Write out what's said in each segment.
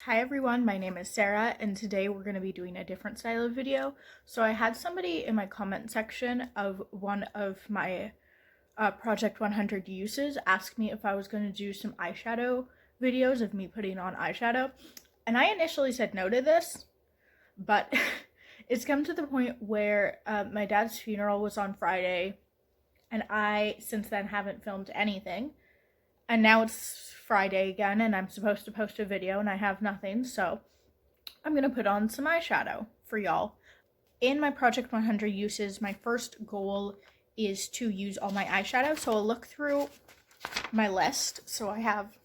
Hi everyone, my name is Sarah and today we're going to be doing a different style of video. So I had somebody in my comment section of one of my Project 100 uses ask me if I was going to do some eyeshadow videos of me putting on eyeshadow. And I initially said no to this, but it's come to the point where my dad's funeral was on Friday and I since then haven't filmed anything. And now it's Friday again and I'm supposed to post a video and I have nothing, so I'm gonna put on some eyeshadow for y'all. In my Project 100 uses, my first goal is to use all my eyeshadow, so I'll look through my list. So I have,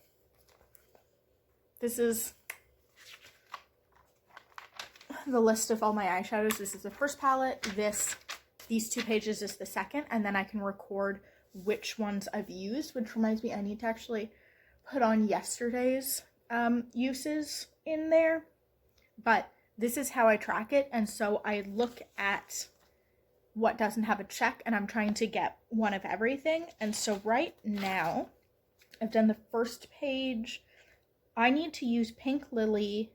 this is the list of all my eyeshadows. This is the first palette, these 2 pages is the second, and then I can record which ones I've used, which reminds me I need to actually put on yesterday's uses in there, but this is how I track it. And so I look at what doesn't have a check and I'm trying to get one of everything. And so right now I've done the first page. I need to use Pink Lily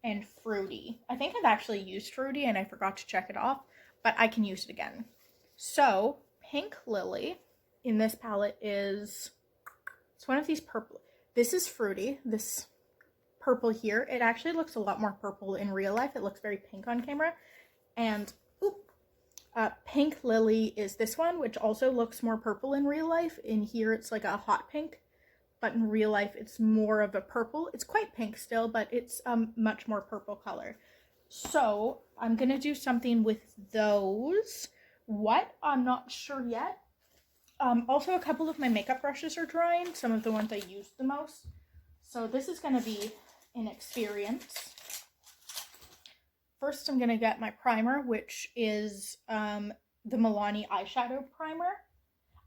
and Fruity. I think I've actually used Fruity and I forgot to check it off, but I can use it again. So Pink Lily in this palette is, it's one of these purple, this is Fruity, this purple here. It actually looks a lot more purple in real life. It looks very pink on camera. And Pink Lily is this one, which also looks more purple in real life. In here it's like a hot pink, but in real life it's more of a purple. It's quite pink still, but it's much more purple color. So I'm gonna do something with those. What? I'm not sure yet. Also, a couple of my makeup brushes are drying, some of the ones I used the most. So this is going to be an experience. First, I'm going to get my primer, which is the Milani eyeshadow primer.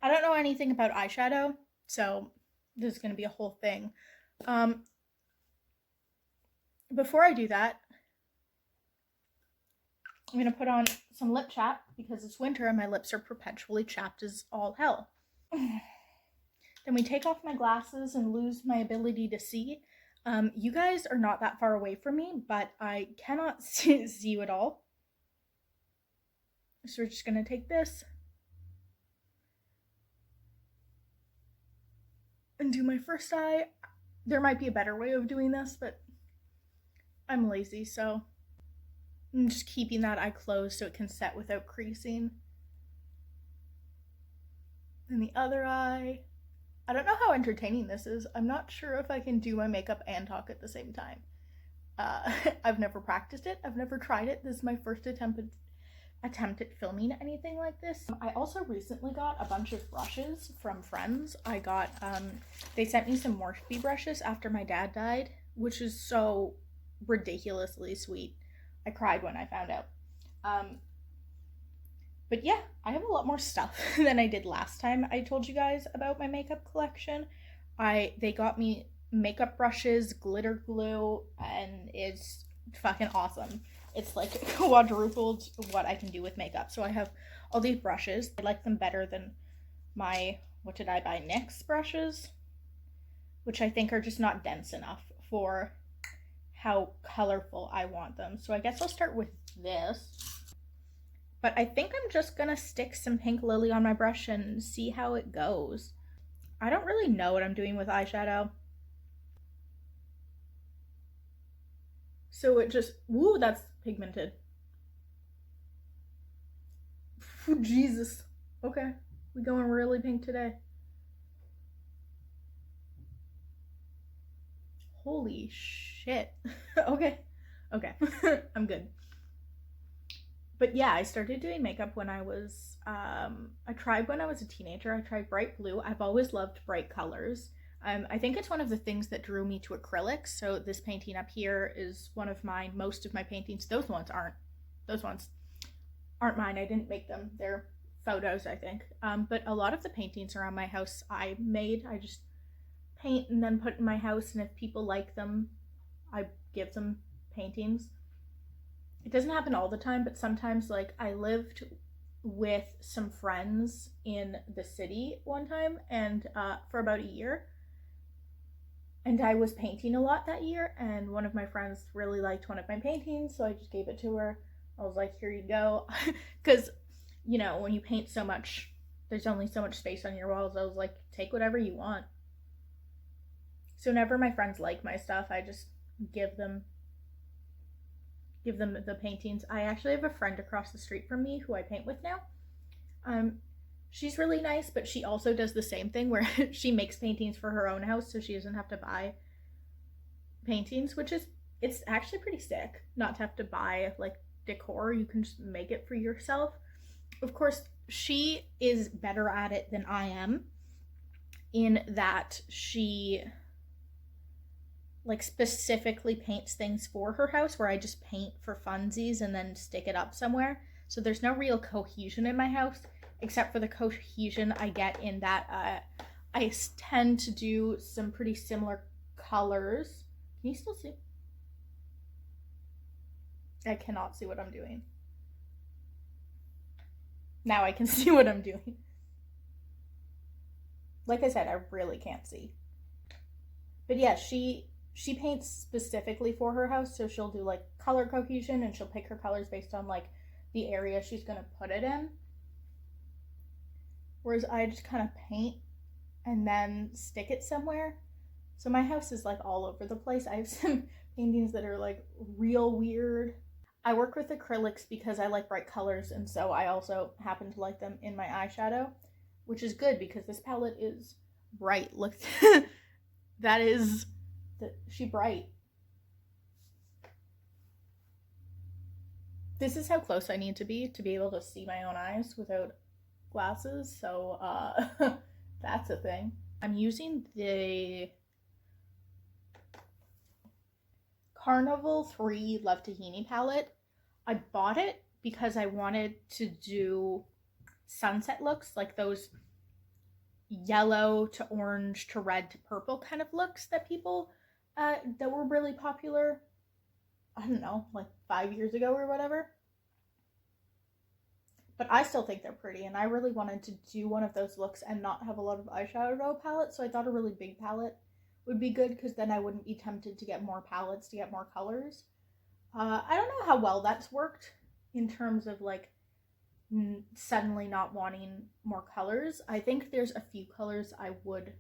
I don't know anything about eyeshadow, so this is going to be a whole thing. Before I do that, I'm going to put on some lip chap because it's winter and my lips are perpetually chapped as all hell. Then we take off my glasses and lose my ability to see. You guys are not that far away from me, but I cannot see you at all. So we're just going to take this and do my first eye. There might be a better way of doing this, but I'm lazy, so I'm just keeping that eye closed so it can set without creasing. And the other eye. I don't know how entertaining this is. I'm not sure if I can do my makeup and talk at the same time. I've never practiced it. I've never tried it. This is my first attempt at filming anything like this. I also recently got a bunch of brushes from friends. I got, they sent me some Morphe brushes after my dad died, which is so ridiculously sweet. I cried when I found out. But yeah, I have a lot more stuff than I did last time I told you guys about my makeup collection. They got me makeup brushes, glitter glue, and it's fucking awesome. It's like quadrupled what I can do with makeup. So I have all these brushes. I like them better than my, what did I buy, NYX brushes, which I think are just not dense enough for how colorful I want them. So I guess I'll start with this. But I think I'm just gonna stick some Pink Lily on my brush and see how it goes. I don't really know what I'm doing with eyeshadow. So it just, woo, that's pigmented. Ooh, Jesus. Okay, we going really pink today. Holy shit. Okay. I'm good. But yeah, I started doing makeup when I was, I tried when I was a teenager. I tried bright blue. I've always loved bright colors. I think it's one of the things that drew me to acrylics. So this painting up here is one of mine. Most of my paintings, those ones aren't mine. I didn't make them. They're photos, I think. But a lot of the paintings around my house I made. I just paint and then put in my house, and if people like them, I give them paintings. It doesn't happen all the time, but sometimes, like, I lived with some friends in the city one time, and for about a year, And I was painting a lot that year, and one of my friends really liked one of my paintings, so I just gave it to her. I was like, here you go. Because, you know, when you paint so much, there's only so much space on your walls. I was like, take whatever you want. So whenever my friends like my stuff, I just give them the paintings. I actually have a friend across the street from me who I paint with now. She's really nice, but she also does the same thing where she makes paintings for her own house so she doesn't have to buy paintings, which is, it's actually pretty sick not to have to buy like decor. You can just make it for yourself. Of course, she is better at it than I am, in that she like specifically paints things for her house, where I just paint for funsies and then stick it up somewhere. So there's no real cohesion in my house, except for the cohesion I get in that I tend to do some pretty similar colors. Can you still see? I cannot see what I'm doing. Now I can see what I'm doing. Like I said, I really can't see. But yeah, she paints specifically for her house, so she'll do like color cohesion, and she'll pick her colors based on like the area she's gonna put it in. Whereas I just kind of paint and then stick it somewhere. So my house is like all over the place. I have some paintings that are like real weird. I work with acrylics because I like bright colors, and so I also happen to like them in my eyeshadow, which is good because this palette is bright. Look, that is, she bright. This is how close I need to be able to see my own eyes without glasses, so that's a thing. I'm using the Carnival 3 Love Tahini palette. I bought it because I wanted to do sunset looks, like those yellow to orange to red to purple kind of looks that people that were really popular, I don't know, like 5 years ago or whatever. But I still think they're pretty, and I really wanted to do one of those looks and not have a lot of eyeshadow palettes, so I thought a really big palette would be good, because then I wouldn't be tempted to get more palettes to get more colors. I don't know how well that's worked in terms of like suddenly not wanting more colors. I think there's a few colors I would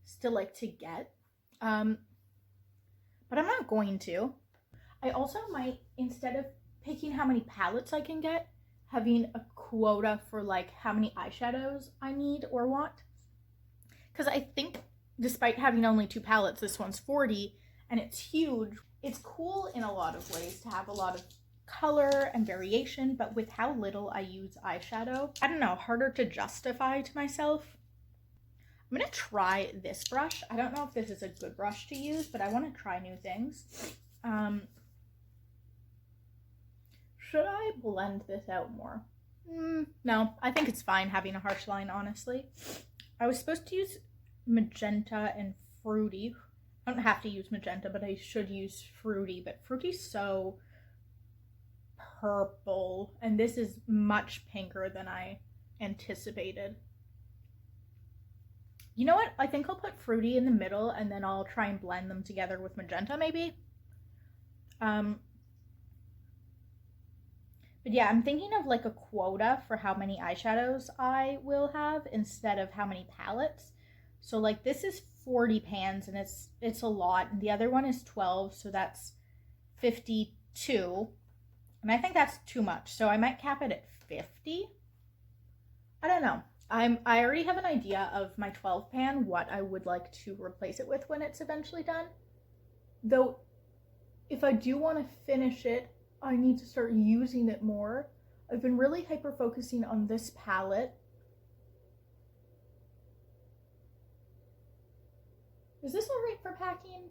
still like to get, but I'm not going to. I also might, instead of picking how many palettes I can get, having a quota for like how many eyeshadows I need or want. Because I think despite having only 2 palettes, this one's 40 and it's huge. It's cool in a lot of ways to have a lot of color and variation, but with how little I use eyeshadow, I don't know, harder to justify to myself. I'm gonna try this brush. I don't know if this is a good brush to use, but I want to try new things. Should I blend this out more? No, I think it's fine having a harsh line, honestly. I was supposed to use magenta and fruity. I don't have to use magenta, but I should use fruity, but fruity's so purple, and this is much pinker than I anticipated. You know what? I think I'll put fruity in the middle, and then I'll try and blend them together with magenta, maybe. But yeah, I'm thinking of like a quota for how many eyeshadows I will have instead of how many palettes. So like this is 40 pans, and it's a lot, and the other one is 12, so that's 52. And I think that's too much, so I might cap it at 50. I don't know. I already have an idea of my 12 pan, what I would like to replace it with when it's eventually done. Though, if I do want to finish it, I need to start using it more. I've been really hyper focusing on this palette. Is this all right for packing?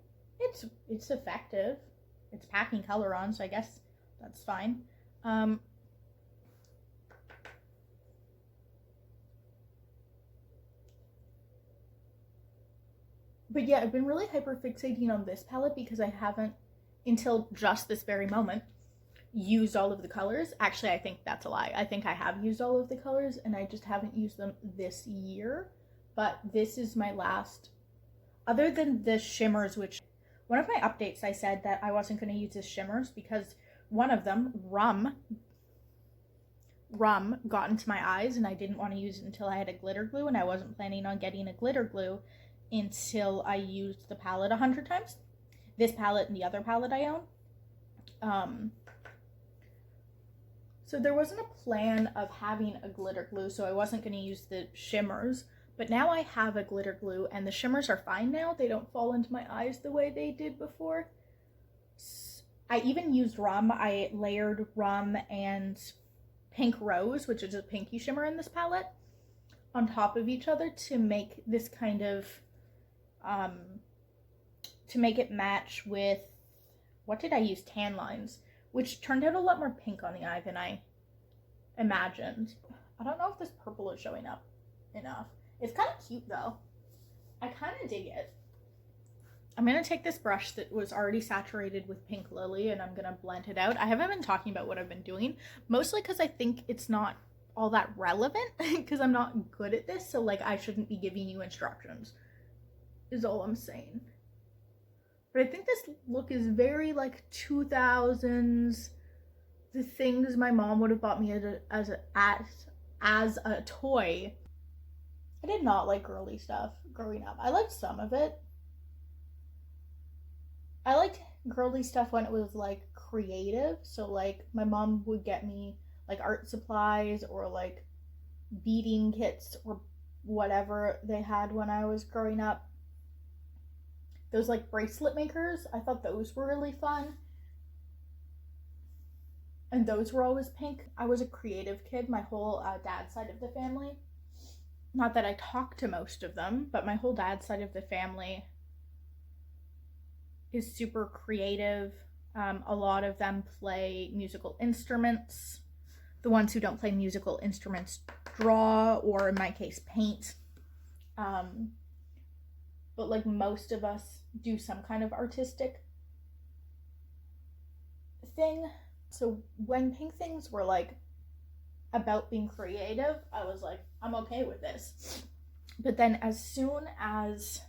It's effective. It's packing color on, so I guess that's fine. But yeah, I've been really hyper fixating on this palette because I haven't, until just this very moment, used all of the colors. Actually, I think that's a lie. I think I have used all of the colors, and I just haven't used them this year. But this is my last, other than the shimmers, which one of my updates I said that I wasn't going to use the shimmers because one of them, rum, got into my eyes and I didn't want to use it until I had a glitter glue, and I wasn't planning on getting a glitter glue until I used the palette 100 times. This palette and the other palette I own. So there wasn't a plan of having a glitter glue, so I wasn't going to use the shimmers. But now I have a glitter glue and the shimmers are fine now. They don't fall into my eyes the way they did before. I even used rum. I layered rum and pink rose, which is a pinky shimmer in this palette, on top of each other to make this kind of, to make it match with, what did I use? Tan lines, which turned out a lot more pink on the eye than I imagined. I don't know if this purple is showing up enough. It's kind of cute though. I kind of dig it. I'm going to take this brush that was already saturated with Pink Lily and I'm going to blend it out. I haven't been talking about what I've been doing, mostly because I think it's not all that relevant because I'm not good at this. So like I shouldn't be giving you instructions is all I'm saying. But I think this look is very like 2000s. The things my mom would have bought me as a toy. I did not like girly stuff growing up. I liked some of it. I liked girly stuff when it was like creative. So like my mom would get me like art supplies or like beading kits or whatever they had when I was growing up. Those like bracelet makers, I thought those were really fun. And those were always pink. I was a creative kid, my whole dad's side of the family. Not that I talk to most of them, but my whole dad's side of the family is super creative. A lot of them play musical instruments. The ones who don't play musical instruments draw, or in my case, paint. But like most of us do some kind of artistic thing. So when pink things were like about being creative, I was like, I'm okay with this. But then as soon as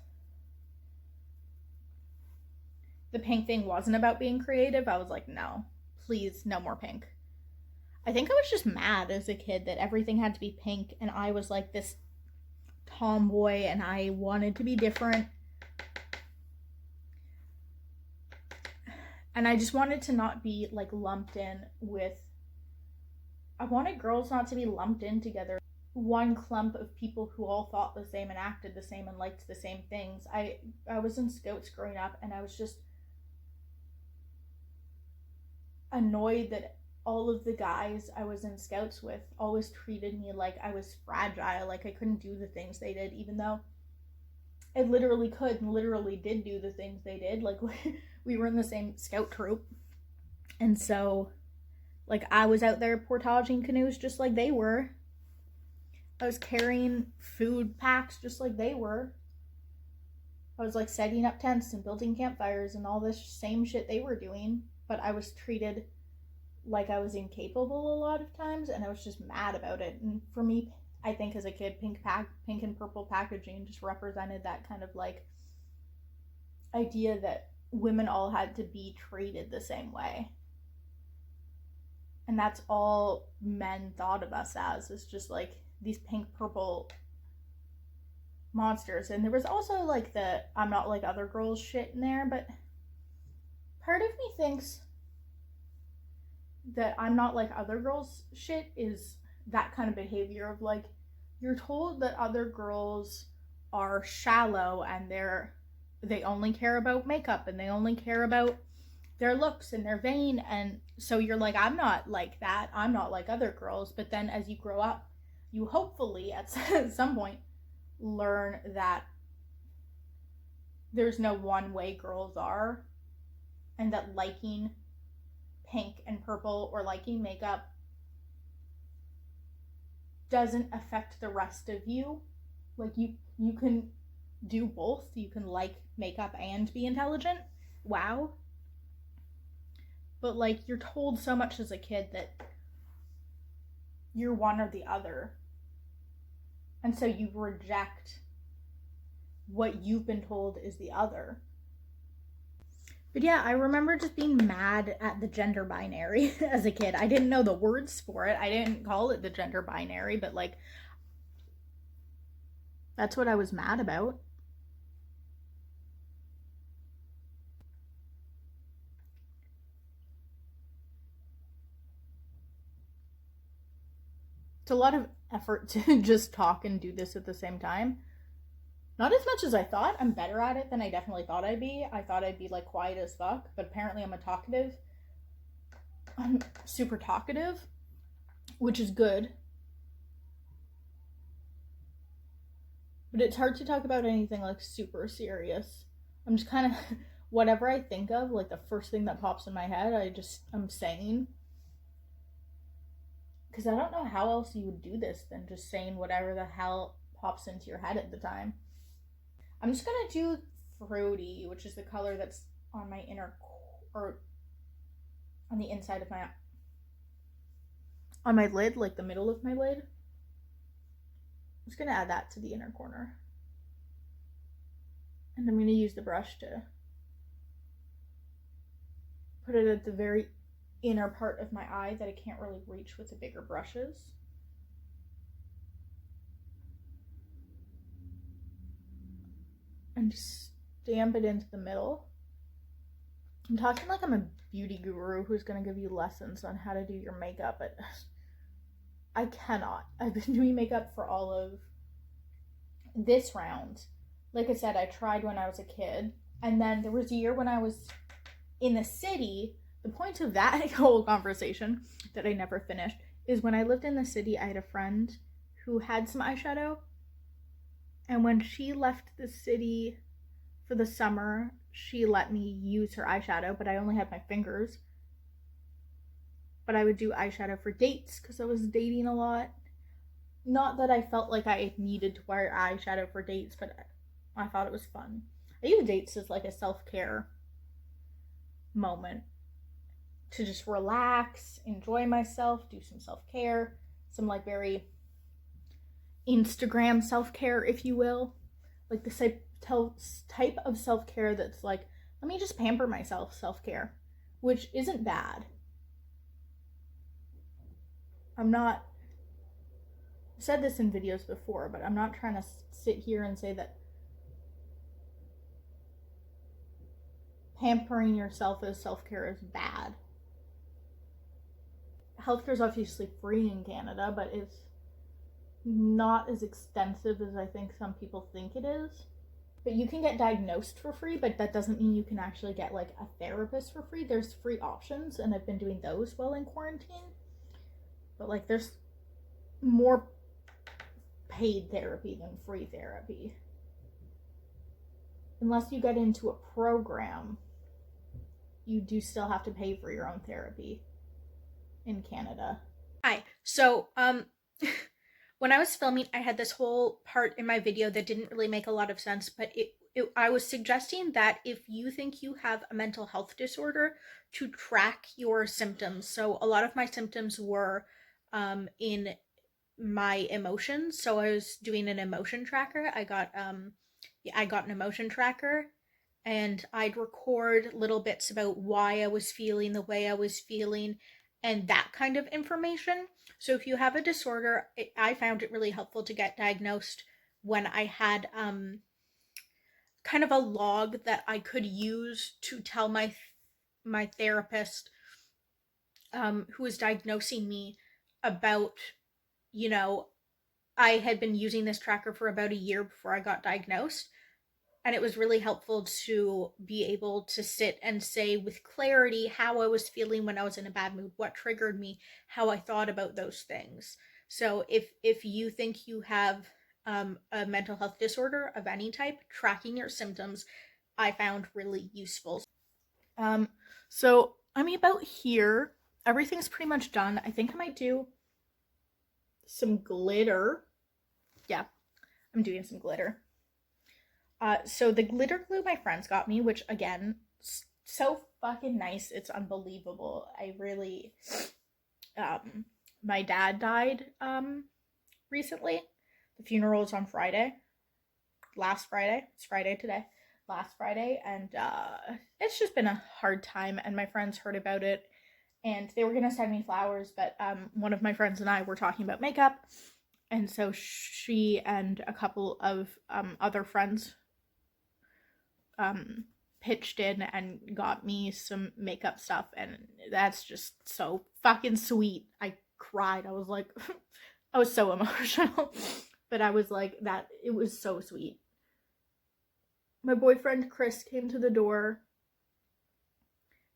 the pink thing wasn't about being creative, I was like, no, please, no more pink. I think I was just mad as a kid that everything had to be pink and I was like this tomboy and I wanted to be different. And I just wanted to not be like lumped in with, I wanted girls not to be lumped in together. One clump of people who all thought the same and acted the same and liked the same things. I was in Scouts growing up and I was just annoyed that all of the guys I was in Scouts with always treated me like I was fragile, like I couldn't do the things they did, even though I literally could and literally did do the things they did. Like we were in the same Scout troop, and so like I was out there portaging canoes just like they were. I was carrying food packs just like they were. I was like setting up tents and building campfires and all this same shit they were doing, but I was treated like I was incapable a lot of times, and I was just mad about it. And for me, I think as a kid, pink and purple packaging just represented that kind of like idea that women all had to be treated the same way. And that's all men thought of us as, is just like these pink purple monsters. And there was also like the I'm not like other girls shit in there, but part of me thinks that I'm not like other girls shit is that kind of behavior of like, you're told that other girls are shallow and they only care about makeup and they only care about their looks and they're vain, and so you're like, I'm not like that, I'm not like other girls. But then as you grow up, you hopefully at some point learn that there's no one way girls are, and that liking pink and purple or liking makeup doesn't affect the rest of you. Like you can do both. You can like makeup and be intelligent. Wow. But like you're told so much as a kid that you're one or the other. And so you reject what you've been told is the other. But yeah, I remember just being mad at the gender binary as a kid. I didn't know the words for it. I didn't call it the gender binary, but like, that's what I was mad about. It's a lot of effort to just talk and do this at the same time. Not as much as I thought. I'm better at it than I definitely thought I'd be. I thought I'd be like quiet as fuck, but apparently I'm super talkative, which is good. But it's hard to talk about anything like super serious. I'm just kind of, whatever I think of, like the first thing that pops in my head, I'm saying. Because I don't know how else you would do this than just saying whatever the hell pops into your head at the time. I'm just gonna do Fruity, which is the color that's on my inner, or on the inside of on my lid, like the middle of my lid. I'm just gonna add that to the inner corner. And I'm gonna use the brush to put it at the very inner part of my eye that I can't really reach with the bigger brushes. And just stamp it into the middle. I'm talking like I'm a beauty guru who's going to give you lessons on how to do your makeup, but I cannot. I've been doing makeup for all of this round. Like I said, I tried when I was a kid, and then there was a year when I was in the city. The point of that whole conversation that I never finished is when I lived in the city, I had a friend who had some eyeshadow. And when she left the city for the summer, she let me use her eyeshadow, but I only had my fingers. But I would do eyeshadow for dates because I was dating a lot. Not that I felt like I needed to wear eyeshadow for dates, but I thought it was fun. I use dates as like a self-care moment to just relax, enjoy myself, do some self-care, some like very Instagram self-care, if you will. Like the type of self-care that's like, let me just pamper myself self-care, which isn't bad. I've said this in videos before, but I'm not trying to sit here and say that pampering yourself as self-care is bad. Healthcare is obviously free in Canada, but it's not as extensive as I think some people think it is. But you can get diagnosed for free, but that doesn't mean you can actually get like a therapist for free. There's free options, and I've been doing those while in quarantine. But like there's more paid therapy than free therapy. Unless you get into a program, you do still have to pay for your own therapy in Canada. Hi. So, when I was filming, I had this whole part in my video that didn't really make a lot of sense, but I was suggesting that if you think you have a mental health disorder, to track your symptoms. So a lot of my symptoms were in my emotions. So I was doing an emotion tracker. I got an emotion tracker, and I'd record little bits about why I was feeling the way I was feeling and that kind of information. So if you have a disorder, I found it really helpful to get diagnosed when I had kind of a log that I could use to tell my therapist who was diagnosing me about, you know, I had been using this tracker for about a year before I got diagnosed. And it was really helpful to be able to sit and say with clarity how I was feeling when I was in a bad mood, what triggered me, how I thought about those things. So if you think you have a mental health disorder of any type, tracking your symptoms I found really useful. So I'm about here. Everything's pretty much done. I think I might do some glitter. Yeah, I'm doing some glitter. So the glitter glue my friends got me, which again, so fucking nice. It's unbelievable. I really, my dad died, recently. The funeral was on Friday. last Friday. It's Friday today. Last Friday, and it's just been a hard time, and my friends heard about it, and they were gonna send me flowers, but one of my friends and I were talking about makeup, and so she and a couple of other friends pitched in and got me some makeup stuff, and that's just so fucking sweet. I cried. I was like, I was so emotional, but I was like, that, it was so sweet. My boyfriend Chris came to the door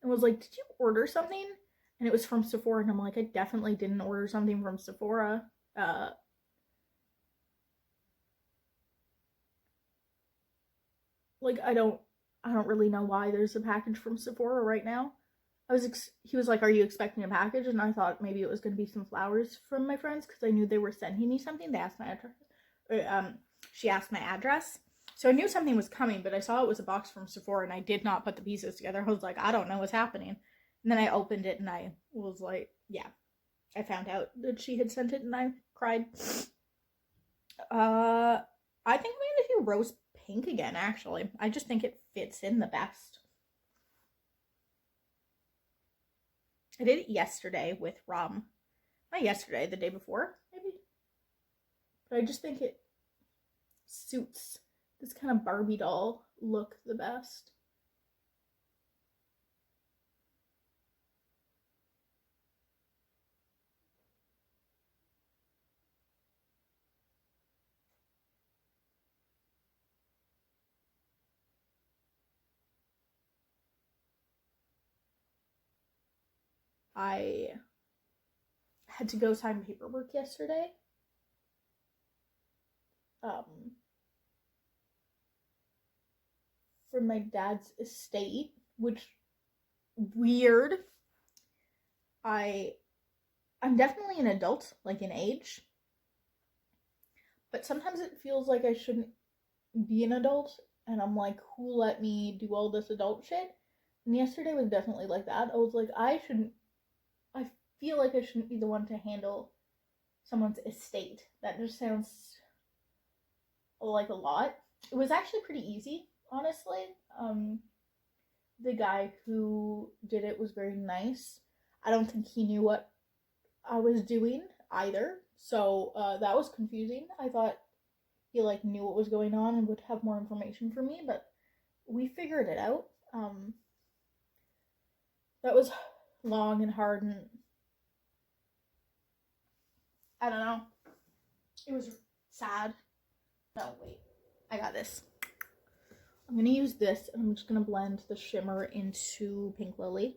and was like, did you order something? And it was from Sephora, and I'm like, I definitely didn't order something from Sephora. Like, I don't really know why there's a package from Sephora right now. He was like, are you expecting a package? And I thought maybe it was going to be some flowers from my friends, because I knew they were sending me something. They asked my address. She asked my address. So I knew something was coming, but I saw it was a box from Sephora, and I did not put the pieces together. I was like, I don't know what's happening. And then I opened it, and I was like, yeah. I found out that she had sent it, and I cried. I think I'm going to do rose pink again, actually. I just think it fits in the best. I did it yesterday with rum. Not yesterday, the day before, maybe. But I just think it suits this kind of Barbie doll look the best. I had to go sign paperwork yesterday. For my dad's estate, which, weird. I'm definitely an adult, like in age, but sometimes it feels like I shouldn't be an adult, and I'm like, who let me do all this adult shit? And yesterday was definitely like that. I was like, I feel like I shouldn't be the one to handle someone's estate. That just sounds like a lot. It was actually pretty easy, honestly. The guy who did it was very nice. I don't think he knew what I was doing either, so that was confusing. I thought he like knew what was going on and would have more information for me, but we figured it out. That was long and hard, and I don't know. It was sad. No, wait. I got this. I'm going to use this, and I'm just going to blend the shimmer into Pink Lily.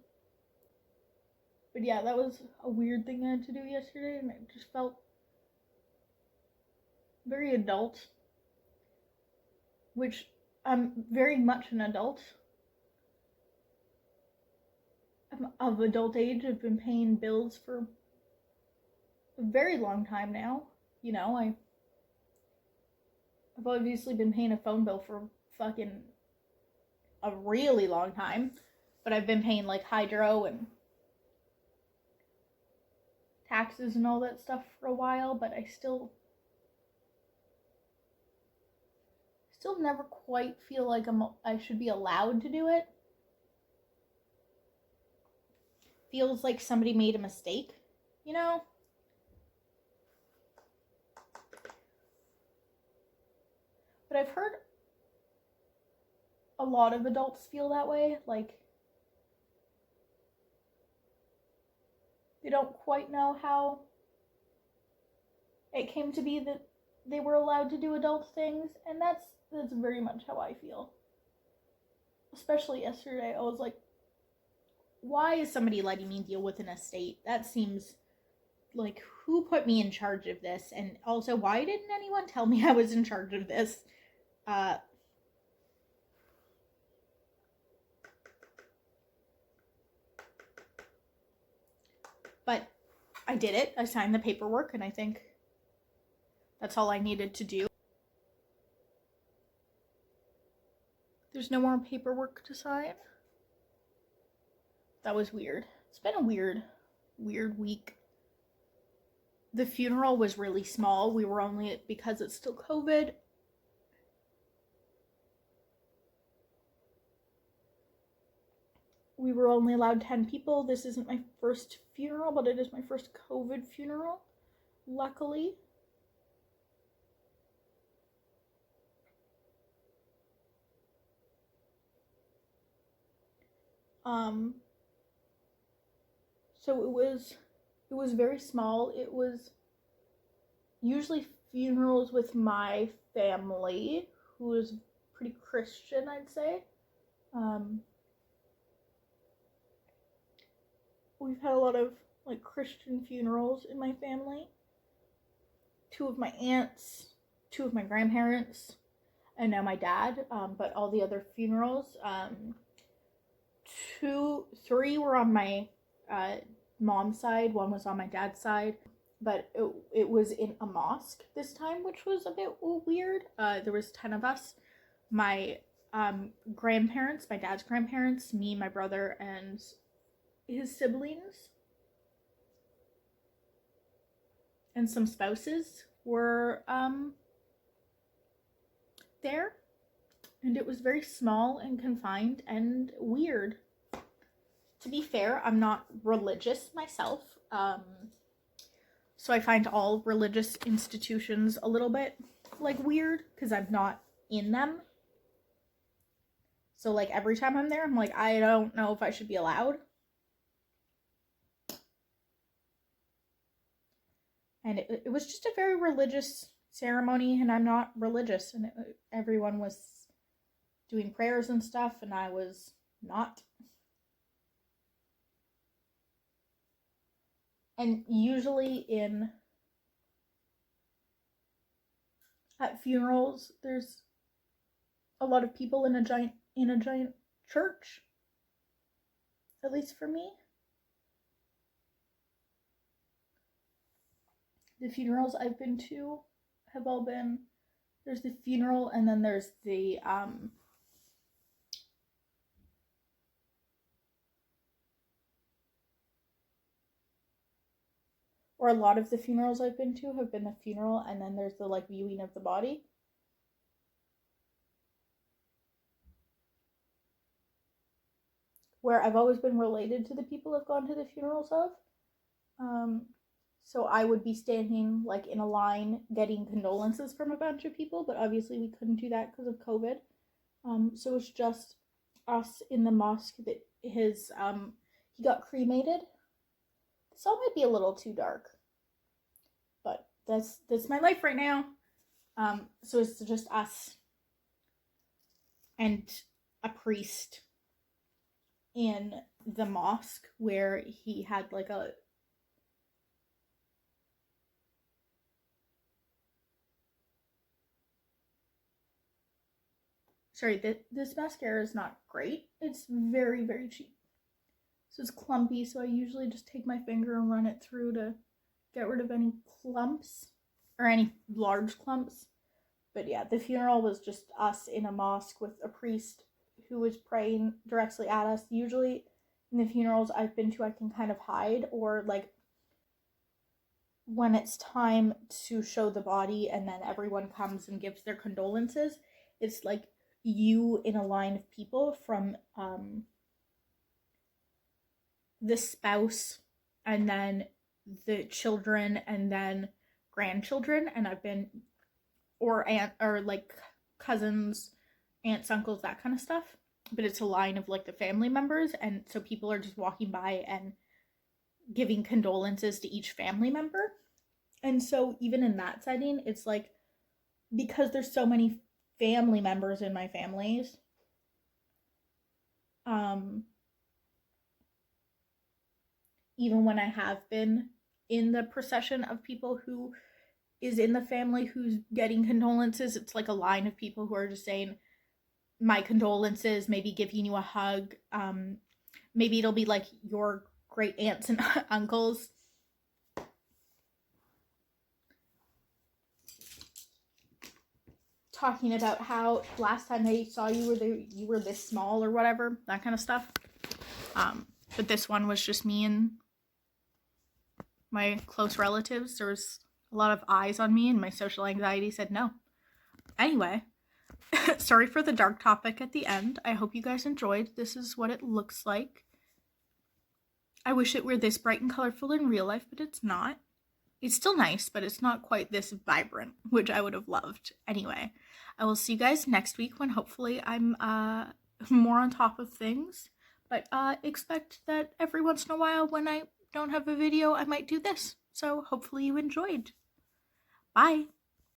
But yeah, that was a weird thing I had to do yesterday, and it just felt very adult. Which, I'm very much an adult. I'm of adult age. I've been paying bills for a very long time now. You know, I've obviously been paying a phone bill for fucking a really long time, but I've been paying like hydro and taxes and all that stuff for a while, but I still never quite feel like I should be allowed to do it. Feels like somebody made a mistake, you know? But I've heard a lot of adults feel that way, like they don't quite know how it came to be that they were allowed to do adult things, and that's very much how I feel. Especially yesterday, I was like, why is somebody letting me deal with an estate? That seems like, who put me in charge of this? And also, why didn't anyone tell me I was in charge of this? But I did it. I signed the paperwork, and I think that's all I needed to do. There's no more paperwork to sign. That was weird. It's been a weird week. The funeral was really small. We were only, because it's still COVID, we were only allowed 10 people. This isn't my first funeral, but it is my first COVID funeral, luckily. So it was very small. It was usually funerals with my family, who is pretty Christian, I'd say. We've had a lot of like Christian funerals in my family. 2 of my aunts, 2 of my grandparents, and now my dad. But all the other funerals, 3 were on my mom's side, 1 was on my dad's side. But it was in a mosque this time, which was a bit weird. There was 10 of us. My grandparents, my dad's grandparents, me, my brother, and his siblings, and some spouses were there. And it was very small and confined and weird. To be fair, I'm not religious myself. So I find all religious institutions a little bit, like, weird, because I'm not in them. So, like, every time I'm there, I'm like, I don't know if I should be allowed. And it was just a very religious ceremony, and I'm not religious, and everyone was doing prayers and stuff, and I was not. And usually at funerals, there's a lot of people in a giant church. At least for me. The funerals I've been to have all been, there's the funeral, and then there's the or a lot of the funerals I've been to have been the funeral, and then there's the, like, viewing of the body. Where I've always been related to the people I've gone to the funerals of. So I would be standing, like, in a line getting condolences from a bunch of people, but obviously we couldn't do that because of COVID. So it's just us in the mosque that he got cremated. This all might be a little too dark, but that's my life right now. So it's just us and a priest in the mosque where he had, like, a sorry, this mascara is not great. It's very, very cheap. So it's clumpy, so I usually just take my finger and run it through to get rid of any clumps, or any large clumps. But yeah, the funeral was just us in a mosque with a priest who was praying directly at us. Usually in the funerals I've been to, I can kind of hide, or, like, when it's time to show the body and then everyone comes and gives their condolences, it's like you in a line of people from the spouse, and then the children, and then grandchildren, and I've been, or like cousins, aunts, uncles, that kind of stuff. But it's a line of, like, the family members, and so people are just walking by and giving condolences to each family member. And so even in that setting, it's like, because there's so many family members in my families, even when I have been in the procession of people who is in the family who's getting condolences, it's like a line of people who are just saying, my condolences, maybe giving you a hug. Maybe it'll be like your great aunts and uncles. Talking about how last time they saw you were this small or whatever, that kind of stuff. But this one was just me and my close relatives. There was a lot of eyes on me, and my social anxiety said no. Anyway, sorry for the dark topic at the end. I hope you guys enjoyed. This is what it looks like. I wish it were this bright and colorful in real life, but it's not. It's still nice, but it's not quite this vibrant, which I would have loved. Anyway, I will see you guys next week when hopefully I'm more on top of things. But expect that every once in a while when I don't have a video, I might do this. So hopefully you enjoyed. Bye!